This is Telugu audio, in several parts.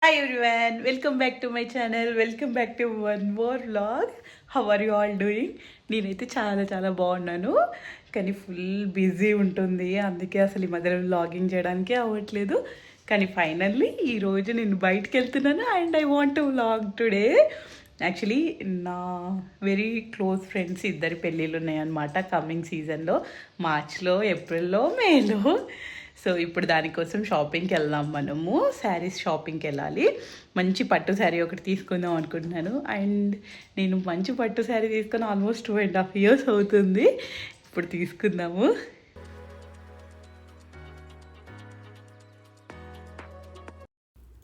Hi everyone, welcome back to my channel. Welcome back to one more vlog. How are you all doing? నేనైతే చాలా చాలా బాగున్నాను, కానీ ఫుల్ బిజీ ఉంటుంది. అందుకే అసలు ఈ మధ్యలో వ్లాగింగ్ చేయడానికి అవ్వట్లేదు. కానీ ఫైనల్లీ ఈరోజు నేను బయటికి వెళ్తున్నాను and I want to vlog today. Actually నా వెరీ క్లోజ్ ఫ్రెండ్స్ ఇద్దరి పెళ్ళిళ్ళు ఉన్నాయన్నమాట కమింగ్ సీజన్లో, మార్చ్లో, ఏప్రిల్లో, మేలో. సో ఇప్పుడు దానికోసం షాపింగ్కి వెళ్దాం, మనము శారీస్ షాపింగ్కి వెళ్ళాలి. మంచి పట్టు శారీ ఒకటి తీసుకుందాం అనుకుంటున్నాను. అండ్ నేను మంచి పట్టు శారీ తీసుకొని ఆల్మోస్ట్ 2.5 years అవుతుంది. ఇప్పుడు తీసుకుందాము.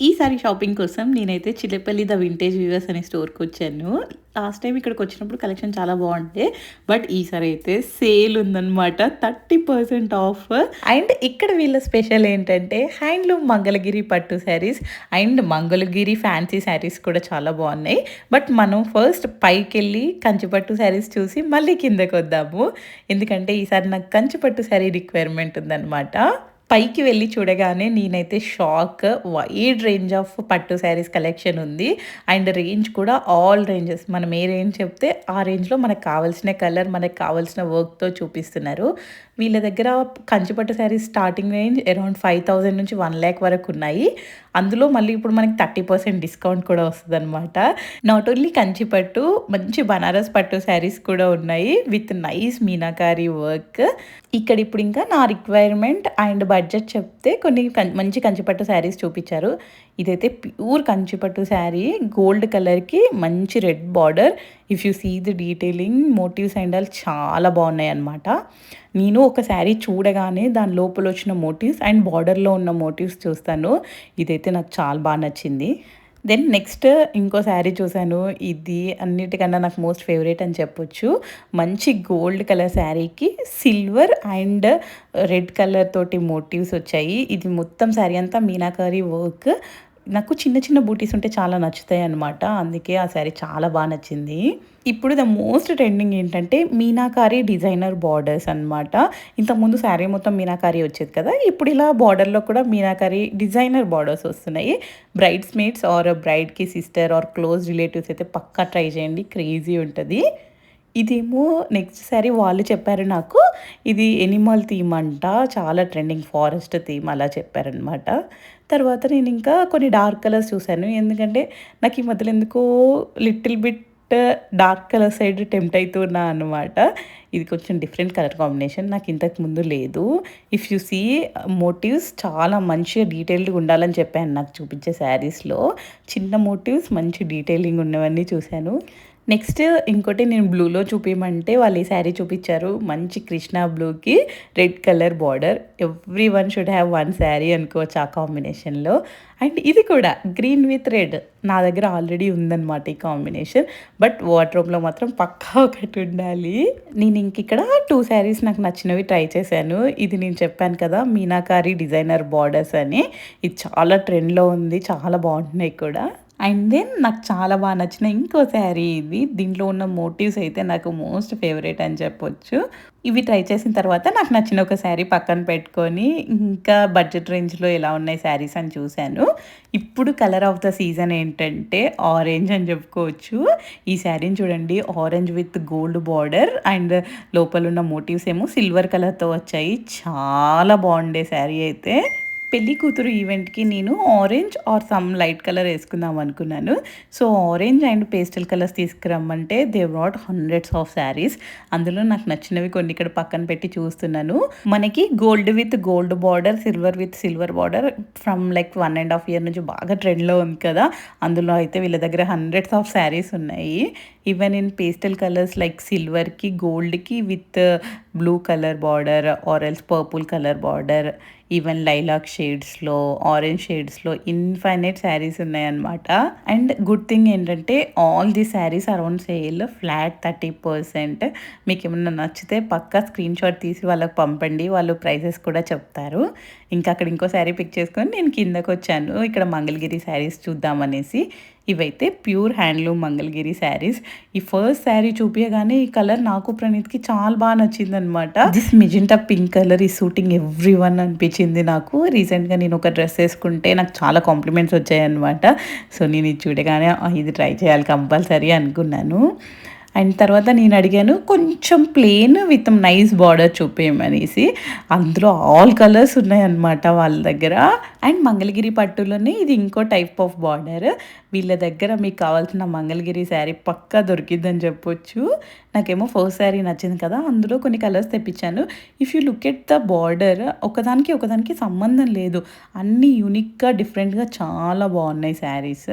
ఈసారి షాపింగ్ కోసం నేనైతే చిల్లపల్లి ద వింటేజ్ వ్యూవర్స్ అనే స్టోర్కి వచ్చాను. లాస్ట్ టైం ఇక్కడికి వచ్చినప్పుడు కలెక్షన్ చాలా బాగుంటాయి, బట్ ఈసారి అయితే సేల్ ఉందన్నమాట, 30% ఆఫ్. అండ్ ఇక్కడ వీళ్ళ స్పెషల్ ఏంటంటే హ్యాండ్లూమ్ మంగళగిరి పట్టు శారీస్ అండ్ మంగళగిరి ఫ్యాన్సీ శారీస్ కూడా చాలా బాగున్నాయి. బట్ మనం ఫస్ట్ పైకి వెళ్ళి కంచిపట్టు శారీస్ చూసి మళ్ళీ కిందకి వద్దాము, ఎందుకంటే ఈసారి నాకు కంచిపట్టు శారీ రిక్వైర్మెంట్ ఉందన్నమాట. పైకి వెళ్ళి చూడగానే నేనైతే షాక్. వైడ్ రేంజ్ ఆఫ్ పట్టు శారీస్ కలెక్షన్ ఉంది అండ్ రేంజ్ కూడా ఆల్ రేంజెస్. మనం ఏ రేంజ్ చెప్తే ఆ రేంజ్లో మనకు కావాల్సిన కలర్, మనకు కావాల్సిన వర్క్తో చూపిస్తున్నారు. వీళ్ళ దగ్గర కంచిపట్టు శారీస్ స్టార్టింగ్ రేంజ్ అరౌండ్ 5,000 నుంచి 1 lakh వరకు ఉన్నాయి. అందులో మళ్ళీ ఇప్పుడు మనకి 30% డిస్కౌంట్ కూడా వస్తుంది అనమాట. నాట్ ఓన్లీ కంచిపట్టు, మంచి బనారస్ పట్టు శారీస్ కూడా ఉన్నాయి విత్ నైస్ మీనాకారి వర్క్. ఇక్కడ ఇప్పుడు ఇంకా నా రిక్వైర్మెంట్ అండ్ బడ్జెట్ చెప్తే కొన్ని మంచి కంచిపట్టు శారీస్ చూపించారు. ఇదైతే ప్యూర్ కంచిపట్టు శారీ, గోల్డ్ కలర్కి మంచి red border. If you see the detailing, motifs and all చాలా బాగున్నాయి అన్నమాట. నేను ఒక శారీ చూడగానే దాని లోపల వచ్చిన మోటివ్స్ అండ్ బార్డర్లో ఉన్న మోటివ్స్ చూస్తాను. ఇదైతే నాకు చాలా బాగా నచ్చింది. దెన్ నెక్స్ట్ ఇంకో శారీ చూశాను, ఇది అన్నిటికన్నా నాకు మోస్ట్ ఫేవరెట్ అని చెప్పొచ్చు. మంచి గోల్డ్ కలర్ శారీకి సిల్వర్ అండ్ రెడ్ కలర్ తోటి మోటివ్స్ వచ్చాయి. ఇది మొత్తం శారీ అంతా మీనాకారి వర్క్. నాకు చిన్న చిన్న బూటీస్ ఉంటే చాలా నచ్చుతాయి అనమాట, అందుకే ఆ శారీ చాలా బాగా నచ్చింది. ఇప్పుడు ద మోస్ట్ ట్రెండింగ్ ఏంటంటే మీనాకారి డిజైనర్ బార్డర్స్ అనమాట. ఇంతకుముందు శారీ మొత్తం మీనాకారి వచ్చేది కదా, ఇప్పుడు ఇలా బార్డర్లో కూడా మీనాకారి డిజైనర్ బార్డర్స్ వస్తున్నాయి. బ్రైడ్స్ మేడ్స్ ఆర్ బ్రైడ్కి సిస్టర్ ఆర్ క్లోజ్ రిలేటివ్స్ అయితే పక్కా ట్రై చేయండి, క్రేజీ ఉంటుంది. ఇదేమో నెక్స్ట్ శారీ వాళ్ళు చెప్పారు నాకు, ఇది ఎనిమల్ థీమ్ అంట, చాలా ట్రెండింగ్ ఫారెస్ట్ థీమ్ అలా చెప్పారనమాట. తర్వాత నేను ఇంకా కొన్ని డార్క్ కలర్స్ చూశాను, ఎందుకంటే నాకు ఈ మధ్యలో ఎందుకో little bit dark colour side tempt అవుతున్నా అనమాట. ఇది కొంచెం డిఫరెంట్ కలర్ కాంబినేషన్, నాకు ఇంతకు ముందు లేదు. ఇఫ్ యు సీ మోటివ్స్ చాలా మంచిగా డీటెయిల్డ్గా ఉండాలని చెప్పాను నాకు చూపించే శారీస్లో. చిన్న మోటివ్స్ మంచి డీటెయిలింగ్ ఉన్నవన్నీ చూశాను. నెక్స్ట్ ఇంకోటి నేను బ్లూలో చూపించమంటే వాళ్ళు ఈ శారీ చూపించారు, మంచి కృష్ణ బ్లూకి red colour border. Every one should have one sari అనుకోవచ్చు ఆ కాంబినేషన్లో. అండ్ ఇది కూడా గ్రీన్ విత్ రెడ్ నా దగ్గర ఆల్రెడీ ఉందన్నమాట ఈ కాంబినేషన్, బట్ వార్డ్రోబ్లో మాత్రం పక్కా ఒకటి ఉండాలి. నేను ఇంక ఇక్కడ 2 శారీస్ నాకు నచ్చినవి ట్రై చేశాను. ఇది నేను చెప్పాను కదా మీనాకారి డిజైనర్ బార్డర్స్ అని, ఇది చాలా ట్రెండ్లో ఉంది, చాలా బాగుంటున్నాయి కూడా. అండ్ దెన్ నాకు చాలా బాగా నచ్చిన ఇంకో శారీ ఇది. దీంట్లో ఉన్న మోటివ్స్ అయితే నాకు మోస్ట్ ఫేవరెట్ అని చెప్పొచ్చు. ఇవి ట్రై చేసిన తర్వాత నాకు నచ్చిన ఒక శారీ పక్కన పెట్టుకొని ఇంకా బడ్జెట్ రేంజ్లో ఎలా ఉన్నాయి శారీస్ అని చూశాను. ఇప్పుడు కలర్ ఆఫ్ ద సీజన్ ఏంటంటే ఆరెంజ్ అని చెప్పుకోవచ్చు. ఈ శారీని చూడండి, orange with gold border and లోపల ఉన్న మోటివ్స్ ఏమో సిల్వర్ కలర్తో వచ్చాయి. చాలా బాగుండే శారీ అయితే. పెళ్లి కూతురు ఈవెంట్కి నేను orange or some light colour వేసుకుందాం అనుకున్నాను. So orange and pastel colours తీసుకురమ్మంటే they brought hundreds of saris. అందులో నాకు నచ్చినవి కొన్ని ఇక్కడ పక్కన పెట్టి చూస్తున్నాను. మనకి gold with gold border, silver with silver border from like 1.5 year నుంచి బాగా ట్రెండ్లో ఉంది కదా, అందులో అయితే వీళ్ళ దగ్గర హండ్రెడ్స్ ఆఫ్ శారీస్ ఉన్నాయి. Even in pastel colours like సిల్వర్కి గోల్డ్కి with blue colour border or else purple colour border, even lilac షేడ్స్లో, ఆరెంజ్ షేడ్స్లో ఇన్ఫైనైట్ శారీస్ ఉన్నాయన్నమాట. అండ్ గుడ్ థింగ్ ఏంటంటే all the saris around sale flat 30%. మీకు ఏమన్నా నచ్చితే పక్కా స్క్రీన్ షాట్ తీసి వాళ్ళకి పంపండి, వాళ్ళు ప్రైసెస్ కూడా చెప్తారు. ఇంకా అక్కడ ఇంకో శారీ పిక్ చేసుకొని నేను కిందకు వచ్చాను ఇక్కడ మంగళగిరి శారీస్ చూద్దామనేసి. ఇవైతే ప్యూర్ హ్యాండ్లూమ్ మంగళగిరి శారీస్. ఈ ఫస్ట్ శారీ చూపించగానే ఈ కలర్ నాకు ప్రణీత్కి చాలా బాగా నచ్చిందనమాట. దిస్ మెజెంటా పింక్ కలర్ ఈ సూటింగ్ ఎవ్రీ వన్ అనిపించింది నాకు. రీసెంట్గా నేను ఒక డ్రెస్ వేసుకుంటే నాకు చాలా కాంప్లిమెంట్స్ వచ్చాయన్నమాట. సో నేను ఇది చూడగానే ఇది ట్రై చేయాలి కంపల్సరీ అనుకున్నాను. అండ్ తర్వాత నేను అడిగాను కొంచెం ప్లెయిన్ విత్ నైస్ బార్డర్ చూపేయమనేసి. అందులో ఆల్ కలర్స్ ఉన్నాయన్నమాట వాళ్ళ దగ్గర. అండ్ మంగళగిరి పట్టులోనే ఇది ఇంకో టైప్ ఆఫ్ బార్డర్. వీళ్ళ దగ్గర మీకు కావాల్సిన మంగళగిరి శారీ పక్కా దొరికిద్దని చెప్పొచ్చు. నాకేమో ఫస్ట్ శారీ నచ్చింది కదా, అందులో కొన్ని కలర్స్ తెప్పించాను. If you look at the border ఒకదానికి సంబంధం లేదు, అన్నీ యూనిక్గా డిఫరెంట్గా చాలా బాగున్నాయి శారీస్.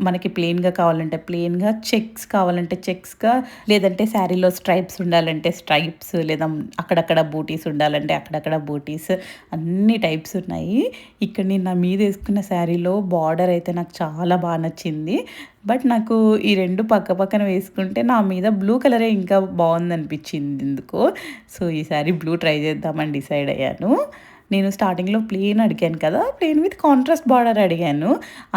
మనకి ప్లెయిన్గా కావాలంటే ప్లెయిన్గా, చెక్స్ కావాలంటే చెక్స్గా, లేదంటే శారీలో స్ట్రైప్స్ ఉండాలంటే స్ట్రైప్స్, లేదా అక్కడక్కడ బూటీస్ ఉండాలంటే అక్కడక్కడ బూటీస్, అన్ని టైప్స్ ఉన్నాయి. ఇక్కడ నేను నా మీద వేసుకున్న శారీలో బార్డర్ అయితే నాకు చాలా బాగా నచ్చింది. బట్ నాకు ఈ రెండు పక్క పక్కన వేసుకుంటే నా మీద బ్లూ కలరే ఇంకా బాగుంది అనిపించింది ఎందుకో. సో ఈ శారీ బ్లూ ట్రై చేద్దామని డిసైడ్ అయ్యాను. నేను స్టార్టింగ్లో ప్లెయిన్ అడిగాను కదా, ప్లెయిన్ విత్ కాంట్రాస్ట్ బార్డర్ అడిగాను.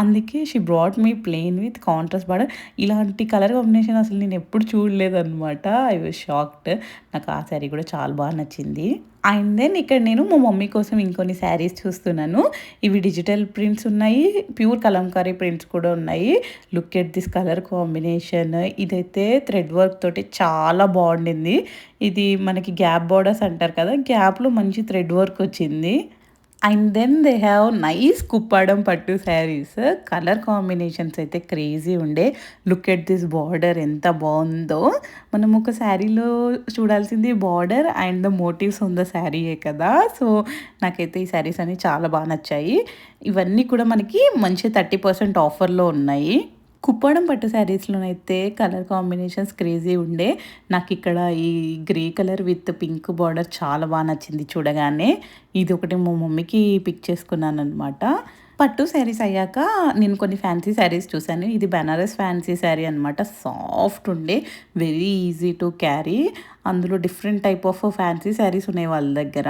అందుకే she brought me plain with contrast border. ఇలాంటి కలర్ కాంబినేషన్ అసలు నేను ఎప్పుడు చూడలేదన్నమాట. I was shocked. నాకు ఆ శారీ కూడా చాలా బాగా నచ్చింది. అండ్ దెన్ ఇక్కడ నేను మా మమ్మీ కోసం ఇంకొన్ని శారీస్ చూస్తున్నాను. ఇవి డిజిటల్ ప్రింట్స్ ఉన్నాయి, ప్యూర్ కలంకారీ ప్రింట్స్ కూడా ఉన్నాయి. Look at this colour combination. ఇదైతే థ్రెడ్ వర్క్ తోటి చాలా బాగుండింది. ఇది మనకి గ్యాప్ బార్డర్స్ అంటారు కదా, గ్యాప్లో మంచి థ్రెడ్ వర్క్ వచ్చింది. And then they have nice Kuppadam pattu saris. Colour combinations అయితే క్రేజీ ఉండే. లుక్ ఎట్ దిస్ బార్డర్ ఎంత బాగుందో. మనం ఒక శారీలో చూడాల్సింది border and the motifs on the శారీయే కదా. సో నాకైతే ఈ శారీస్ అన్ని చాలా బాగా నచ్చాయి. ఇవన్నీ కూడా మనకి మంచి 30% ఆఫర్లో ఉన్నాయి. కుప్పడం పట్టు శారీస్లోనైతే కలర్ కాంబినేషన్స్ క్రేజీ ఉండే. నాకు ఇక్కడ ఈ grey colour with pink border చాలా బాగా నచ్చింది చూడగానే. ఇది ఒకటి మా మమ్మీకి పిక్ చేసుకున్నాను అనమాట. పట్టు శారీస్ అయ్యాక నేను కొన్ని ఫ్యాన్సీ శారీస్ చూశాను. ఇది బెనారస్ ఫ్యాన్సీ శారీ అనమాట. సాఫ్ట్ ఉండే, వెరీ ఈజీ టు క్యారీ. అందులో different type of fancy saris ఉన్నాయి వాళ్ళ దగ్గర.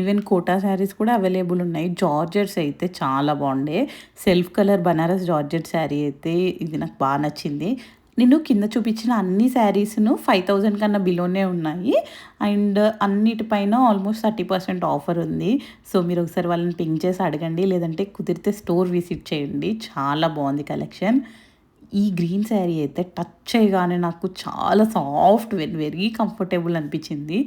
ఈవెన్ కోటా శారీస్ కూడా అవైలబుల్ ఉన్నాయి. జార్జెట్స్ అయితే చాలా బాగుండే. Self colour Banaras georgette sari అయితే ఇది నాకు బాగా నచ్చింది. నేను కింద చూపించిన అన్ని శారీస్ను 5000 కన్నా బిలోనే ఉన్నాయి. అండ్ అన్నిటిపైన ఆల్మోస్ట్ 30% ఆఫర్ ఉంది. సో మీరు ఒకసారి వాళ్ళని పింక్ చేసి అడగండి, లేదంటే కుదిరితే స్టోర్ విజిట్ చేయండి. చాలా బాగుంది కలెక్షన్. ఈ గ్రీన్ శారీ అయితే టచ్ చేయగానే నాకు చాలా సాఫ్ట్, వెరీ కంఫర్టబుల్ అనిపించింది.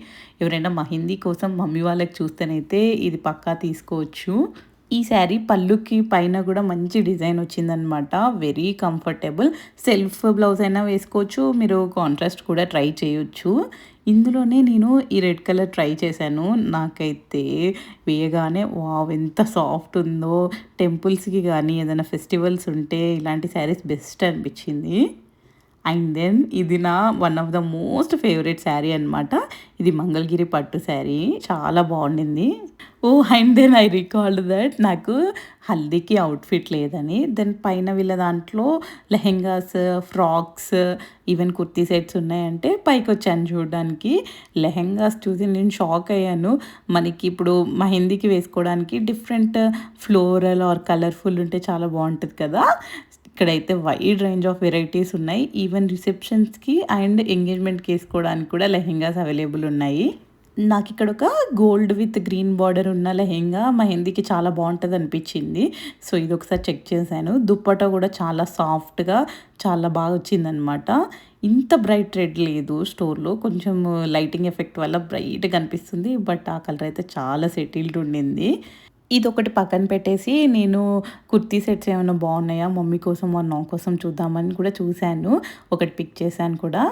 ఎవరైనా మహిందీ కోసం మమ్మీ వాళ్ళకి చూస్తేనైతే ఇది పక్కా తీసుకోవచ్చు. ఈ శారీ పళ్ళుకి పైన కూడా మంచి డిజైన్ వచ్చిందనమాట. Very comfortable. సెల్ఫ్ బ్లౌజ్ అయినా వేసుకోవచ్చు, మీరు కాంట్రాస్ట్ కూడా ట్రై చేయొచ్చు. ఇందులోనే నేను ఈ రెడ్ కలర్ ట్రై చేశాను. నాకైతే వేయగానే వావ్ ఎంత సాఫ్ట్ ఉందో. టెంపుల్స్కి కానీ ఏదైనా ఫెస్టివల్స్ ఉంటే ఇలాంటి శారీస్ బెస్ట్ అనిపించింది. అండ్ దెన్ ఇది నా one of the most favourite sari అనమాట. ఇది మంగళగిరి పట్టు శారీ, చాలా బాగుండింది. అండ్ దెన్ ఐ రికాల్డ్ దట్ నాకు హల్దీకి అవుట్ఫిట్ లేదని. దెన్ పైన వీళ్ళ దాంట్లో lehengas, frocks, even kurti sets ఉన్నాయంటే పైకి వచ్చాను చూడడానికి. లెహెంగాస్ చూసి నేను షాక్ అయ్యాను. మనకి ఇప్పుడు మెహందీకి వేసుకోవడానికి డిఫరెంట్ ఫ్లోరల్ ఆర్ కలర్ఫుల్ ఉంటే చాలా బాగుంటుంది కదా. ఇక్కడైతే వైడ్ రేంజ్ ఆఫ్ వెరైటీస్ ఉన్నాయి. ఈవెన్ రిసెప్షన్స్కి అండ్ ఎంగేజ్మెంట్కి వేసుకోవడానికి కూడా లెహెంగాస్ అవైలబుల్ ఉన్నాయి. నాకు ఇక్కడ ఒక గోల్డ్ విత్ గ్రీన్ బార్డర్ ఉన్న లెహెంగా మెహందీకి చాలా బాగుంటుంది అనిపించింది. సో ఇది ఒకసారి చెక్ చేశాను. దుప్పటా కూడా చాలా సాఫ్ట్గా చాలా బాగా వచ్చిందనమాట. ఇంత బ్రైట్ రెడ్ లేదు స్టోర్లో, కొంచెం లైటింగ్ ఎఫెక్ట్ వల్ల బ్రైట్గా అనిపిస్తుంది. బట్ ఆ కలర్ అయితే చాలా సెటిల్డ్ ఉండింది. ఇది ఒకటి పక్కన పెట్టేసి నేను కుర్తీ సెట్స్ ఏమైనా బాగున్నాయా మమ్మీ కోసం నా కోసం చూద్దామని కూడా చూశాను. ఒకటి పిక్ చేశాను కూడా.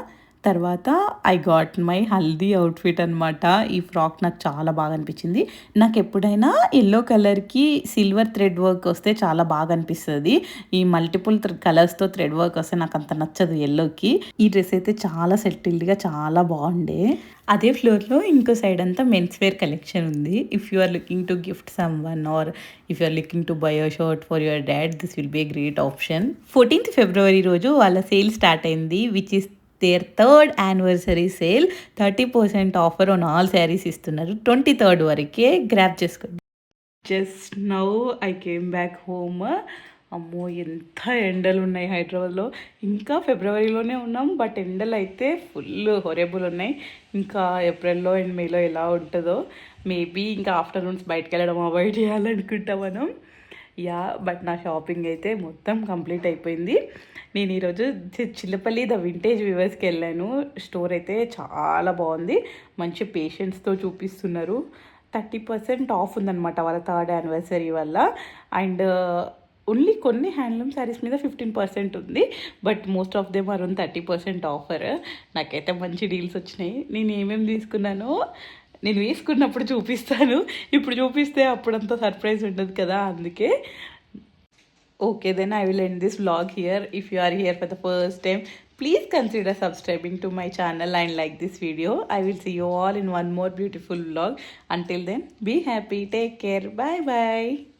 తర్వాత I got my haldi outfit అనమాట. ఈ ఫ్రాక్ నాకు చాలా బాగా అనిపించింది. నాకు ఎప్పుడైనా ఎల్లో కలర్కి సిల్వర్ థ్రెడ్ వర్క్ వస్తే చాలా బాగా అనిపిస్తుంది. ఈ మల్టిపుల్ కలర్స్తో థ్రెడ్ వర్క్ వస్తే నాకు అంత నచ్చదు ఎల్లోకి. ఈ డ్రెస్ అయితే చాలా సెటిల్డ్గా చాలా బాగుండే. అదే ఫ్లోర్లో ఇంకో సైడ్ అంతా మెన్స్ వేర్ కలెక్షన్ ఉంది. If you are looking to gift someone or if you are looking to buy a shirt for your dad, this will be a great option. 14th February రోజు వాళ్ళ సేల్ స్టార్ట్ అయింది, which is their 3rd anniversary sale. 30% offer on all saris ఇస్తున్నారు. 23rd వరకే గ్రాప్ చేసుకోండి. Just now I came back home. అమ్మో ఎంత ఎండలు ఉన్నాయి హైదరాబాద్లో. ఇంకా ఫిబ్రవరిలోనే ఉన్నాం, బట్ ఎండలు అయితే ఫుల్ హొరేబుల్ ఉన్నాయి. ఇంకా ఏప్రిల్లో అండ్ మేలో ఎలా ఉంటుందో మేబీ ఇంకా ఆఫ్టర్నూన్స్ బయటకు వెళ్ళడం అవాయిడ్ చేయాలనుకుంటాం మనం. యా, బట్ నా షాపింగ్ అయితే మొత్తం కంప్లీట్ అయిపోయింది. నేను ఈరోజు చిల్లపల్లి ద వింటేజ్ వ్యూవర్స్కి వెళ్ళాను. స్టోర్ అయితే చాలా బాగుంది, మంచి పేషెంట్స్తో చూపిస్తున్నారు. 30% ఆఫ్ ఉందన్నమాట వాళ్ళ 3rd యానివర్సరీ వల్ల. అండ్ ఓన్లీ కొన్ని హ్యాండ్లూమ్ శారీస్ మీద 15% ఉంది, but most of them around 30% offer. నాకైతే మంచి డీల్స్ వచ్చినాయి. నేను ఏమేమి తీసుకున్నానో నేను వేసుకున్నప్పుడు చూపిస్తాను. ఇప్పుడు చూపిస్తే అప్పుడంతా సర్ప్రైజ్ ఉండదు కదా, అందుకే. Okay, then I will end this vlog here. If you are here for the first time, please consider subscribing to my channel and like this video. I will see you all in one more beautiful vlog. Until then, be happy, take care, bye bye.